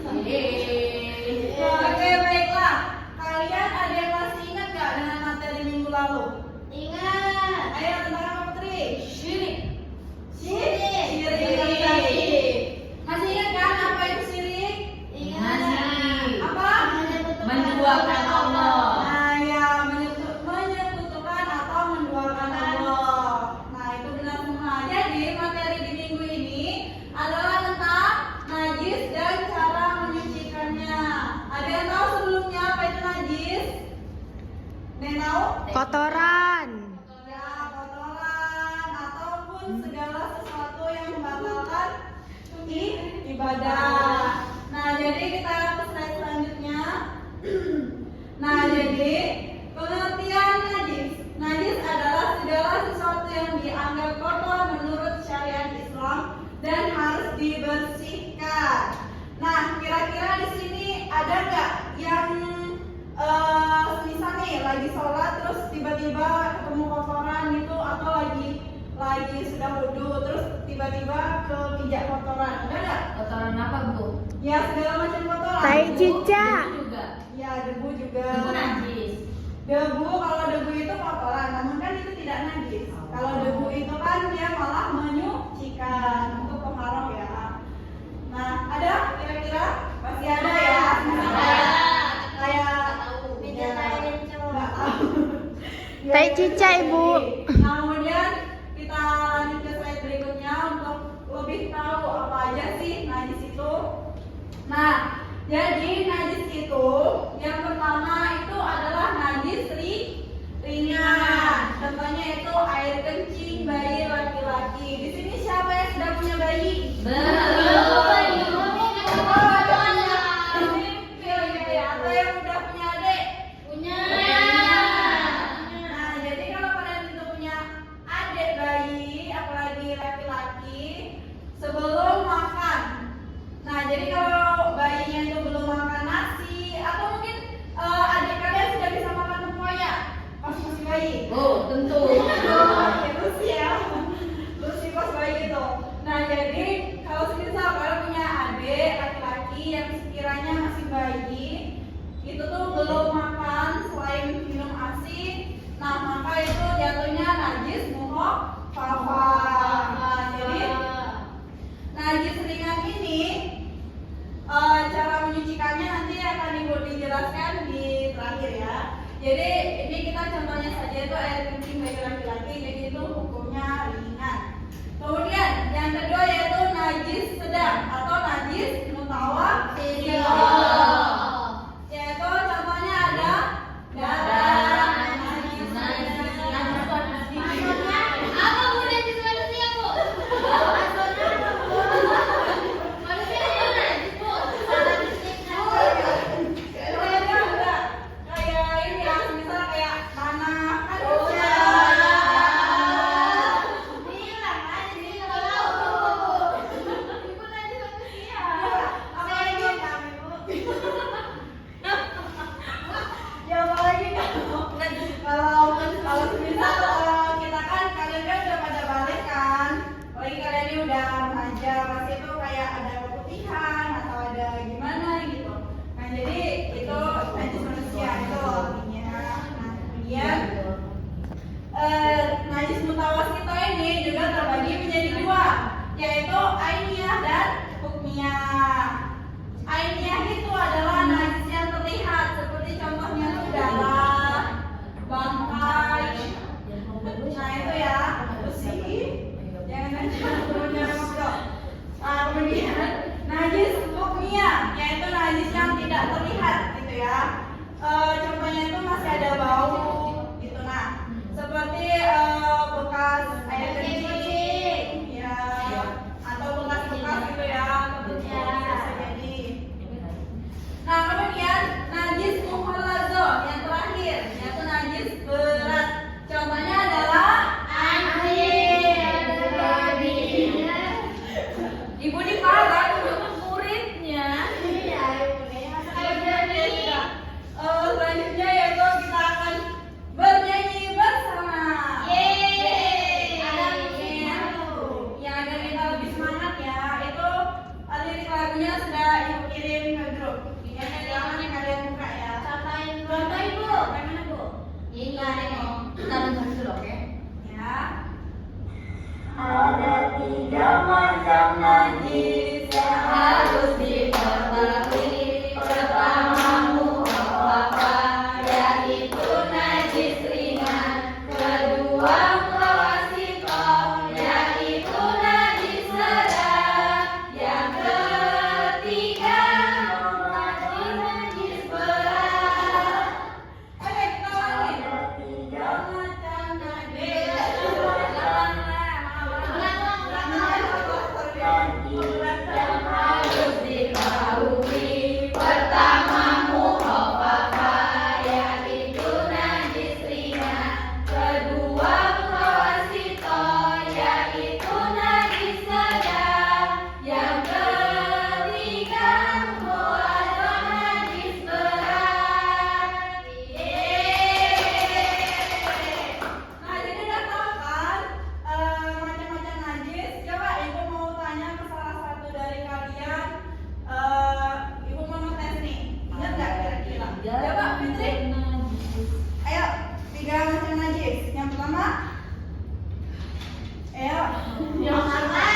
Oke, baiklah. Kalian ada yang masih ingat nggak dengan materi minggu lalu? Ingat. Ayo tentang apa Putri? Syirik. Syirik. Masih ingat kan apa itu syirik? Ingat. Apa? Menduakan Allah. Nah, ya menyekutukan atau menduakan Allah. Nah, itu benar semua. Jadi materi di minggu ini adalah tentang najis dan cara menyucikannya. Ada yang tahu sebelumnya apa itu najis? Ada yang tahu? Kotoran. Ya, kotoran ataupun segala sesuatu yang membatalkan ibadah. Nah, jadi kita ke slide selanjutnya. Nah, jadi pengertian najis. Najis adalah segala sesuatu yang dianggap kotor menurut syariat Islam dan harus dibersihkan. Nah, kira-kira di sini ada nggak yang misal nih lagi sholat terus tiba-tiba ketemu kotoran gitu, atau lagi sudah wudhu terus tiba-tiba kepijak kotoran, ada nggak? Kotoran apa, Bu? Ya, segala macam kotoran. Tai cicak. Debu juga. Ya, debu juga. Debu najis. Debu, kalau debu itu kotoran, namun kan itu tidak najis. Kalau debu itu kan dia malah menyucikan, untuk pengharum ya. Nah, ada kira-kira? Pasti ada ya. Kayak nggak tahu. Tai cicak, Ibu. Nah, kemudian kita lanjut ke slide berikutnya untuk lebih tahu apa aja sih najis itu. Nah, jadi najis itu yang pertama itu adalah najis ringan. Contohnya itu air kencing bayi laki-laki. Di sini siapa yang sudah punya bayi? Atau yang udah punya adik? Nah, jadi kalau kalian itu punya adik bayi, apalagi laki-laki, sebelum makan. Nah, jadi kalau bayinya itu belum makan nasi, atau mungkin adik kalian sudah bisa makan tempoyak pas masih bayi. Oh, tentu. Terus ya, terus pas bayi itu. Nah, jadi kalau misal kalian punya adik laki-laki yang sekiranya masih bayi, itu tuh belum makan selain minum ASI, nah maka itu jatuhnya najis mukhafafah. Nah, jadi najis ringan ini cara menyucikannya nanti akan Ibu dijelaskan di terakhir ya. Jadi ini kita contohnya saja itu air kencing bagi laki-laki, jadi itu hukumnya ringan. Kemudian yang kedua yaitu najis sedang atau najis mutawatir. Yaitu contohnya ada darah, najis Apa, Bu? Najis manusia, Bu? Manusia itu najis, Bu. kayak ini ya, misal kayak tanah kan bisa. Ya apalagi kalau semisal kita kan kalian kan udah pada balik kan, apalagi kalian ini udah remaja, pasti itu kayak ada keputihan atau ada gimana gitu. Nah, jadi itu najis manusia itu artinya. Nah, kemudian najis mutawassito ini juga terbagi menjadi dua, yaitu ainiyah dan hukmiyah. Ainiyah itu adalah najis yang terlihat, seperti contohnya itu darah, bangkai. Nah, itu ya, bersih. Kemudian najis hukmiyah, yaitu najis yang tidak terlihat gitu ya. Contohnya itu masih ada bau gitu. Nah, seperti bekas air kencing ya, atau bekas-bekas gitu ya, bisa jadi. Nah, kemudian najis mukhalazo yang terakhir, yaitu najis berat. Contohnya adalah Ibu diparah muridnya. Selanjutnya yaitu kita akan bernyanyi bersama. Ya, agar kita lebih semangat ya. Itu lirik lagunya sudah Ibu kirim ke najis yang harus diketahui. Pertama apa, yaitu najis ringan. Kedua mutawasitoh, yaitu najis sedang. Yang ketiga najis berat. Oke, kita lagi. Macam najis. Yang harus diketahui. Pertama mukhafafah, yaitu najis ringan. Kedua mutawasitoh, yaitu najis sedang. Yang ketiga mukhafafah, najis berat. Nah, jadi udah tahu kan macam-macam najis. Coba ibu mau tanya ke salah satu dari kalian. Ibu mau ngetes nih. Ingat nggak kira-kira? Coba Fitri. Ayo, 3 macam najis. Yang pertama. Ayo. Yang pertama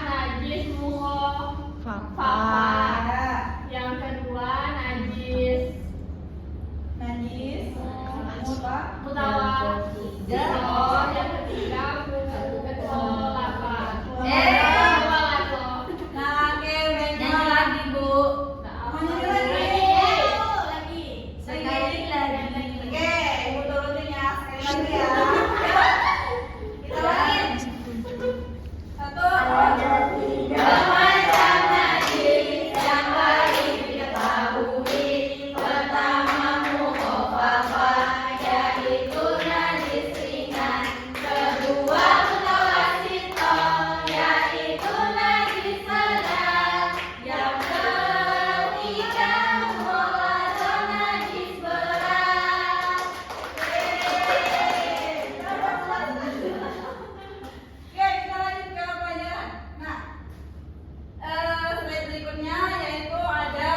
najis mukhafafah. Ya. Yang kedua najis Najis. Muta. mutawasitoh. Yang ketiga mukhafafah. Nah, oke, baiklah lagi, Bu. Mana lagi? Sekali lagi. Oke, Ibu turutin ya. Sekali lagi ya. Kita lagi. 1. Macam najis yang baik diketahui. Pertama mukhafafah, yaitu najis ringan. Kedua mutawasitoh, yaitu najis sedang. Yang ketiga mukhafafah, najis berat. Oke, kita lanjut ke pelajaran. Nah, slide berikutnya yaitu ada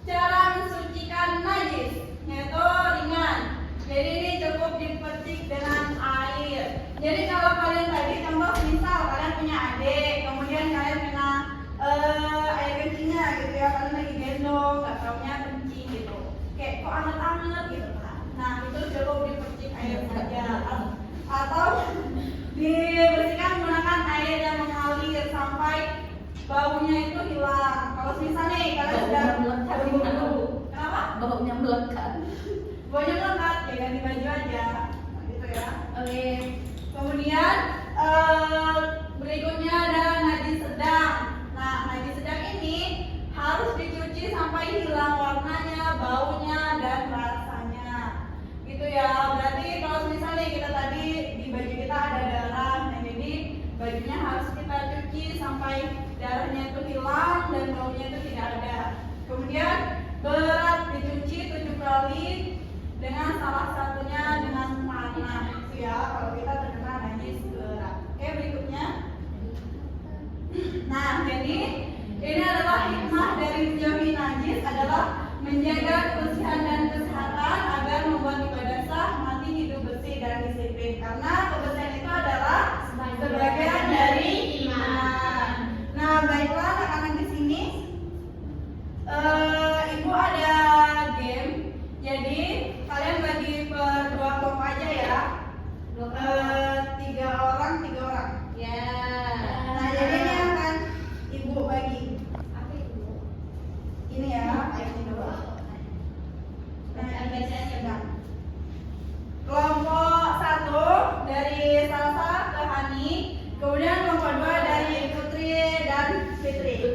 cara mensucikan najis, yaitu ringan. Jadi ini cukup dipetik dengan air. Jadi kalau kalian tadi contoh misal kalian punya adik, kemudian kalian kena air kencingnya gitu ya, kalian lagi gendong, nggak taunya kencing gitu. Kayak kok anget-anget gitu kan. Nah itu cukup dipetik air saja. Atau dibersihkan menggunakan air yang mengalir sampai baunya itu hilang. Kalau misalnya nih kalian sudah buru-buru, kenapa? baunya melekat. Baunya melekat, ya ganti baju aja, gitu ya. Oke. Kemudian berikutnya ada najis sedang. Nah najis sedang ini harus dicuci sampai hilang warnanya, baunya dan rasanya, gitu ya. Berarti kalau misalnya kita tadi di baju kita ada darah, nah jadi bajunya harus kita cuci sampai darahnya itu hilang dan baunya itu tidak ada. Kemudian berat dicuci 7 kali dengan salah satunya dengan panah, gitu ya. Kalau kita terkena najis berat. Oke, berikutnya. Nah, jadi ini adalah hikmah dari menjauhi najis adalah menjaga kebersihan dan kesehatan agar membuat ibadah sah, mati hidup bersih dan disiplin. Karena kebersihan itu adalah sebagian dari iman. Nah, baiklah anak-anak di sini, ibu ada game. Jadi kalian bagi per 2 kelompok aja ya. 3 orang. Ya. Nah, jadi ini akan ibu bagi. Apa itu? Ini ya, ini dulu. Nah, ini sedang. Kelompok 1 dari Salsa ke Hani, kemudian kelompok 2 dari Putri dan Fitri.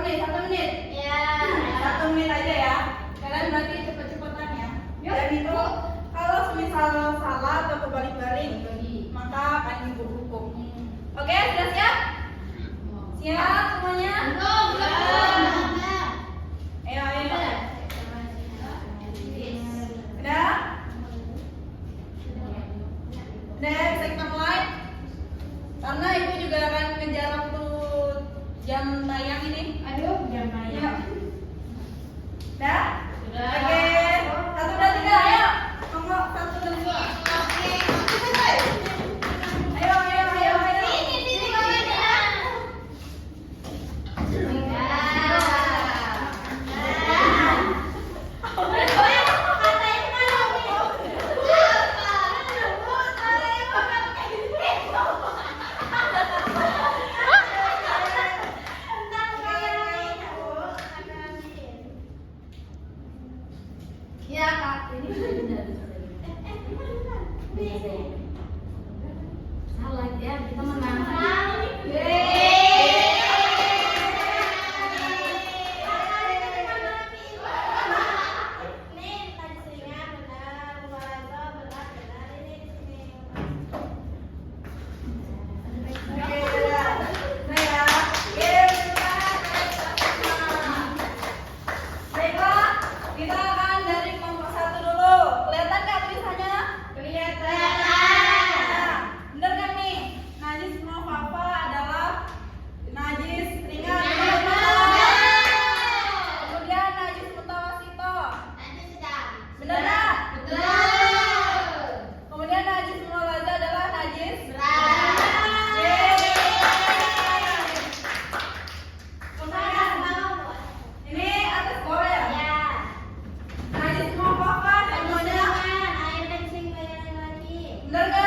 menit? 1 menit? Ya. 1 menit aja ya. Kalian berarti cepet-cepetan ya. Dan itu kalau misal salah atau kebalik-balik, maka akan dihukum. Oke, sudah siap? Siap semuanya? Ayo, ayo. Udah? Udah, bisa kita mulai? Karena ibu juga akan ngejar waktu jam tayang ini. Ayo, jam Yuk. Udah? Oke. 1, 2, 3, ayo. Monggo, 1, 2, 3. Ayo, ayo, ayo, ayo. Ya, Kak. Salah ya, kita menang. Oke, udah. Nah ya. Baiklah, kita akan dari kelompok 1 dulu. Kelihatan nggak tulisannya? Nah, bener kan nih? Najis Muhafa adalah najis ringan. Kemudian najis mutawasito. Bener nggak? Kemudian najis mulaza adalah najis ini atas bawah ya? Najis Muhafa semuanya. Bener nggak?